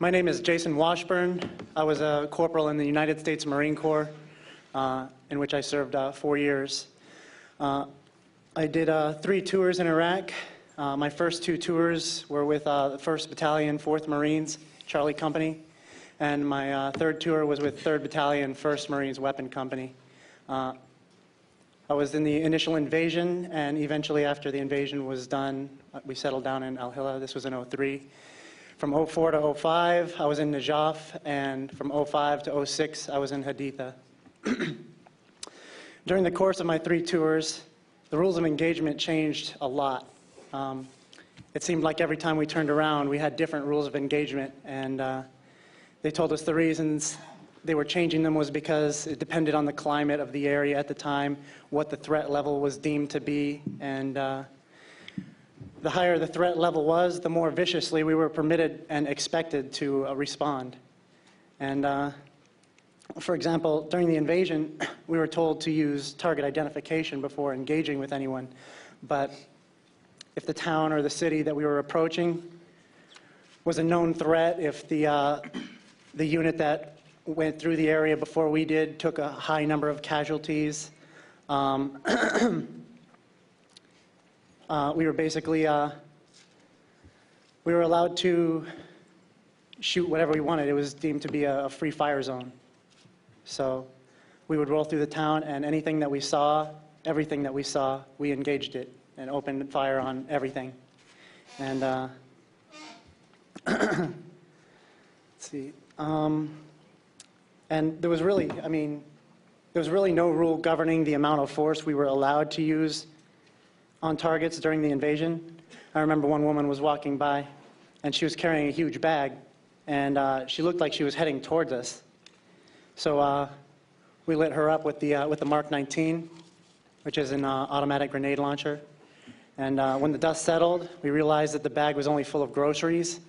My name is Jason Washburn. I was a corporal in the United States Marine Corps, in which I served 4 years. I did 3 tours in Iraq. My first 2 tours were with the 1st Battalion, 4th Marines, Charlie Company, and my third tour was with 3rd Battalion, 1st Marines Weapon Company. I was in the initial invasion, and eventually after the invasion was done, we settled down in Al-Hila. This was in '03. From '04 to '05, I was in Najaf, and from '05 to '06, I was in Wahiditha. During the course of my 3 tours, the rules of engagement changed a lot. It seemed like every time we turned around, we had different rules of engagement, and they told us the reasons they were changing them was because it depended on the climate of the area at the time, what the threat level was deemed to be, and the higher the threat level was, the more viciously we were permitted and expected to respond. And for example, during the invasion, we were told to use target identification before engaging with anyone. But if the town or the city that we were approaching was a known threat, if the unit that went through the area before we did took a high number of casualties, we were basically, we were allowed to shoot whatever we wanted. It was deemed to be a free fire zone. So we would roll through the town, and anything that we saw, everything that we saw, we engaged it and opened fire on everything. And let's see. And there was really, there was really no rule governing the amount of force we were allowed to use on targets during the invasion. I remember one woman was walking by, and she was carrying a huge bag, and she looked like she was heading towards us. So we lit her up with the Mark 19, which is an automatic grenade launcher. And when the dust settled, we realized that the bag was only full of groceries.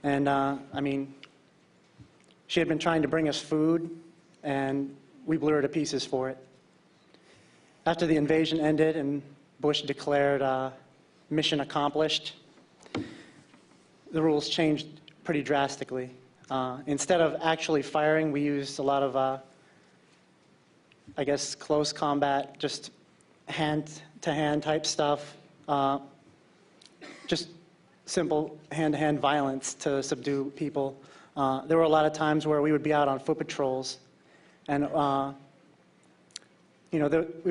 And she had been trying to bring us food, and we blew her to pieces for it. After the invasion ended and Bush declared mission accomplished, the rules changed pretty drastically. Instead of actually firing, we used a lot of, I guess, close combat, just hand-to-hand type stuff, just simple hand-to-hand violence to subdue people. There were a lot of times where we would be out on foot patrols, and we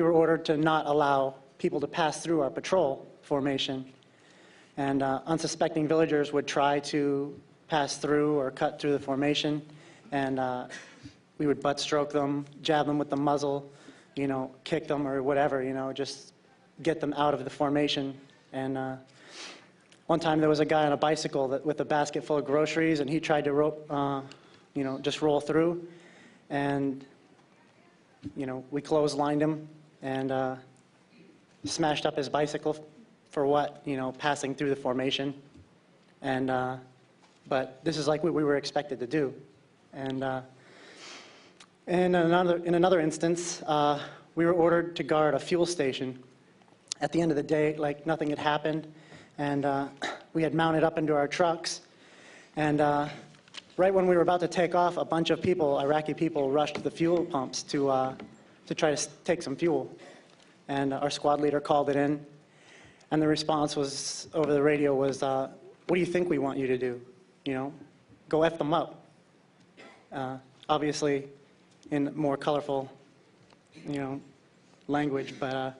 were ordered to not allow people to pass through our patrol formation. And unsuspecting villagers would try to pass through or cut through the formation, and we would butt stroke them, jab them with the muzzle, kick them or whatever, just get them out of the formation. And one time there was a guy on a bicycle with a basket full of groceries, and he tried to just roll through, and we clotheslined him and smashed up his bicycle for what? Passing through the formation. And but this is like what we were expected to do. And in another instance, we were ordered to guard a fuel station. At the end of the day, like nothing had happened, and we had mounted up into our trucks. And right when we were about to take off, a bunch of people, Iraqi people, rushed to the fuel pumps to try to take some fuel. And our squad leader called it in, and the response was over the radio was, "What do you think we want you to do? Go F them up." Obviously, in more colorful, language, but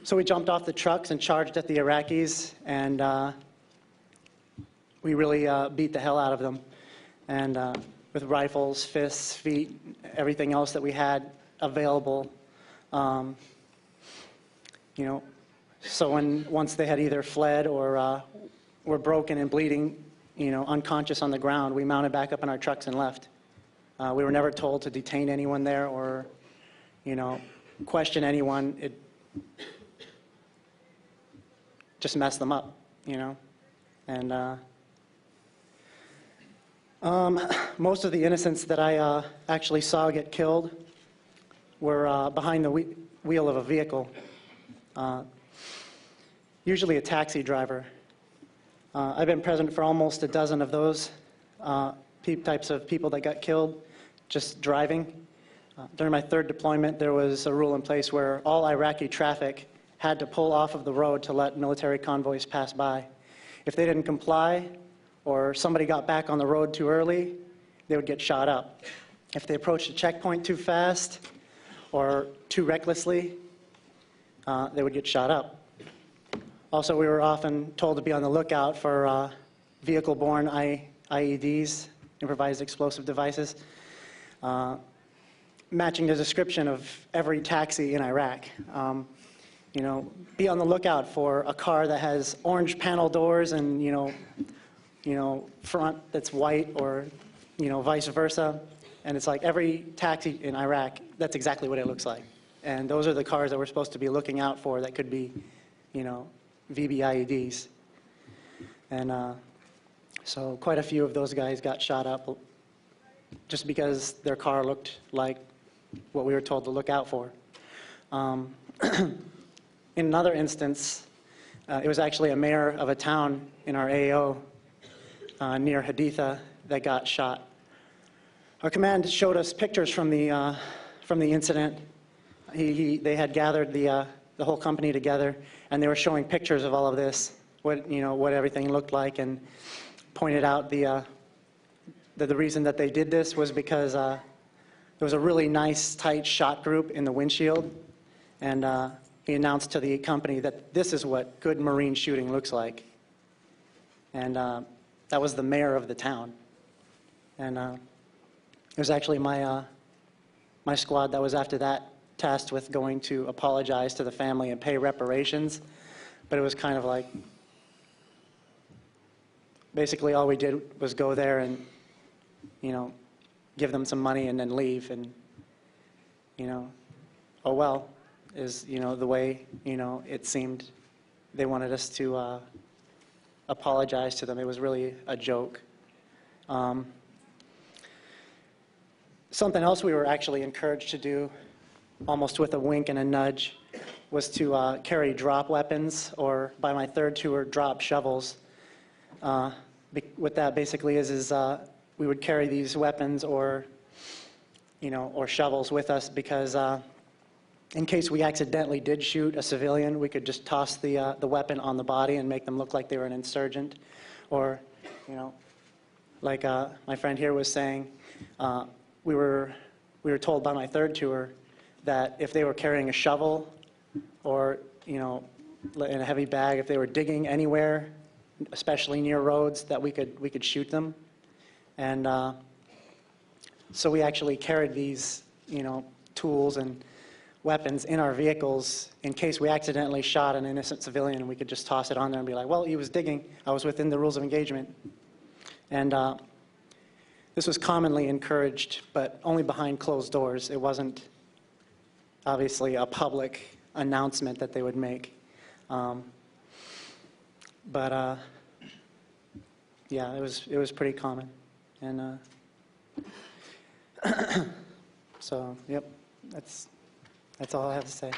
so we jumped off the trucks and charged at the Iraqis, and we really beat the hell out of them, and with rifles, fists, feet, everything else that we had available. So once they had either fled or were broken and bleeding, unconscious on the ground, we mounted back up in our trucks and left. We were never told to detain anyone there or, question anyone. It just messed them up, And most of the innocents that I actually saw get killed were behind the wheel of a vehicle, usually a taxi driver. I've been present for almost a dozen of those types of people that got killed just driving. During my third deployment, there was a rule in place where all Iraqi traffic had to pull off of the road to let military convoys pass by. If they didn't comply, or somebody got back on the road too early, they would get shot up. If they approached a checkpoint too fast or too recklessly, they would get shot up. Also, we were often told to be on the lookout for vehicle-borne IEDs, improvised explosive devices, matching the description of every taxi in Iraq. You know, be on the lookout for a car that has orange panel doors and, front that's white, or, vice versa. And it's like every taxi in Iraq, that's exactly what it looks like. And those are the cars that we're supposed to be looking out for that could be, VBIEDs. And so quite a few of those guys got shot up just because their car looked like what we were told to look out for. In another instance, it was actually a mayor of a town in our AO near Wahditha that got shot. Our command showed us pictures from the incident. They had gathered the whole company together, and they were showing pictures of all of this, what everything looked like, and pointed out the reason that they did this was because there was a really nice, tight shot group in the windshield, and he announced to the company that this is what good Marine shooting looks like. And that was the mayor of the town. And it was actually my squad that was after that tasked with going to apologize to the family and pay reparations. But it was kind of like, basically all we did was go there and, give them some money and then leave. And, oh well, is, the way, it seemed they wanted us to apologize to them. It was really a joke. Something else we were actually encouraged to do, almost with a wink and a nudge, was to carry drop weapons, or by my third tour, drop shovels. What that basically is we would carry these weapons or shovels with us because in case we accidentally did shoot a civilian, we could just toss the weapon on the body and make them look like they were an insurgent. Or, like my friend here was saying, we were told by my third tour that if they were carrying a shovel or, in a heavy bag, if they were digging anywhere, especially near roads, that we could shoot them. And so we actually carried these, tools and weapons in our vehicles in case we accidentally shot an innocent civilian, and we could just toss it on there and be like, well, he was digging. I was within the rules of engagement. And this was commonly encouraged, but only behind closed doors. It wasn't obviously a public announcement that they would make. But yeah, it was pretty common. And so, yep, that's all I have to say.